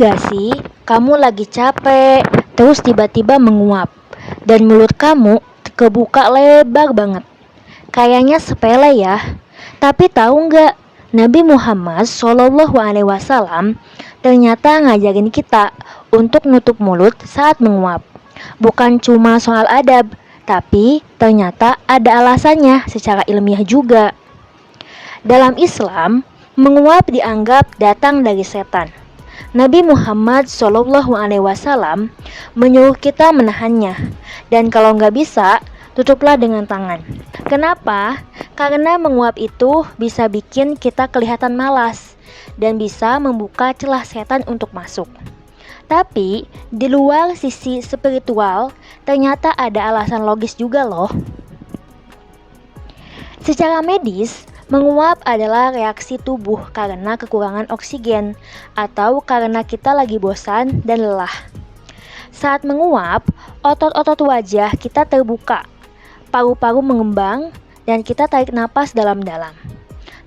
gak sih, kamu lagi capek, terus tiba-tiba menguap, dan mulut kamu kebuka lebar banget. Kayaknya sepele ya, tapi tahu nggak, Nabi Muhammad SAW ternyata ngajarin kita untuk nutup mulut saat menguap. Bukan cuma soal adab, tapi ternyata ada alasannya secara ilmiah juga. Dalam Islam, menguap dianggap datang dari setan. Nabi Muhammad SAW menyuruh kita menahannya, dan kalau nggak bisa, tutuplah dengan tangan. Kenapa? Karena menguap itu bisa bikin kita kelihatan malas dan bisa membuka celah setan untuk masuk. Tapi di luar sisi spiritual, ternyata ada alasan logis juga loh. Secara medis, menguap adalah reaksi tubuh karena kekurangan oksigen atau karena kita lagi bosan dan lelah. Saat menguap, otot-otot wajah kita terbuka, paru-paru mengembang, dan kita tarik napas dalam-dalam.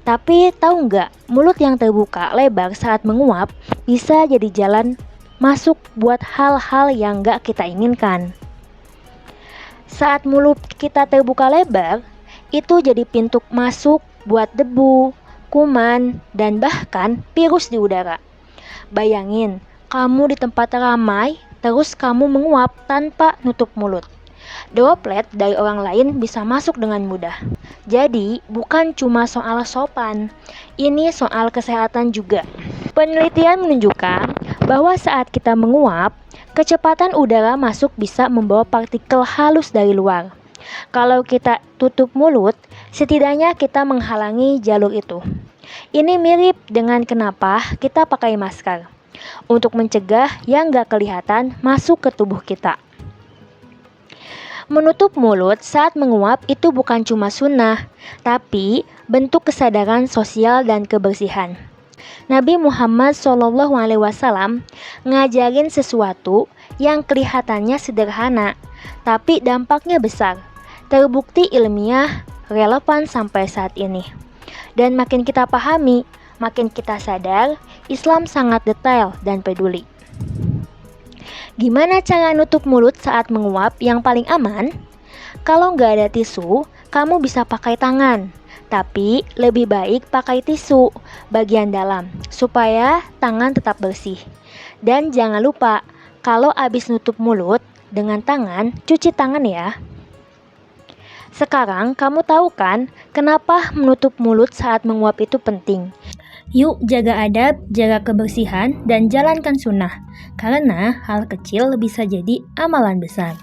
Tapi tahu nggak, mulut yang terbuka lebar saat menguap bisa jadi jalan masuk buat hal-hal yang nggak kita inginkan. Saat mulut kita terbuka lebar, itu jadi pintu masuk buat debu, kuman, dan bahkan virus di udara. Bayangin, kamu di tempat ramai, terus kamu menguap tanpa nutup mulut. Droplet dari orang lain bisa masuk dengan mudah. Jadi, bukan cuma soal sopan, ini soal kesehatan juga. Penelitian menunjukkan bahwa saat kita menguap, kecepatan udara masuk bisa membawa partikel halus dari luar. Kalau kita tutup mulut, setidaknya kita menghalangi jalur itu. Ini mirip dengan kenapa kita pakai masker, untuk mencegah yang gak kelihatan masuk ke tubuh kita. Menutup mulut saat menguap itu bukan cuma sunnah, tapi bentuk kesadaran sosial dan kebersihan. Nabi Muhammad SAW ngajarin sesuatu yang kelihatannya sederhana, tapi dampaknya besar. Terbukti ilmiah, relevan sampai saat ini. Dan makin kita pahami, makin kita sadar, Islam sangat detail dan peduli. Gimana cara nutup mulut saat menguap yang paling aman? Kalau nggak ada tisu, kamu bisa pakai tangan. Tapi lebih baik pakai tisu bagian dalam, supaya tangan tetap bersih. Dan jangan lupa, kalau habis nutup mulut dengan tangan, cuci tangan ya. Sekarang kamu tahu kan kenapa menutup mulut saat menguap itu penting? Yuk jaga adab, jaga kebersihan, dan jalankan sunnah. Karena hal kecil bisa jadi amalan besar.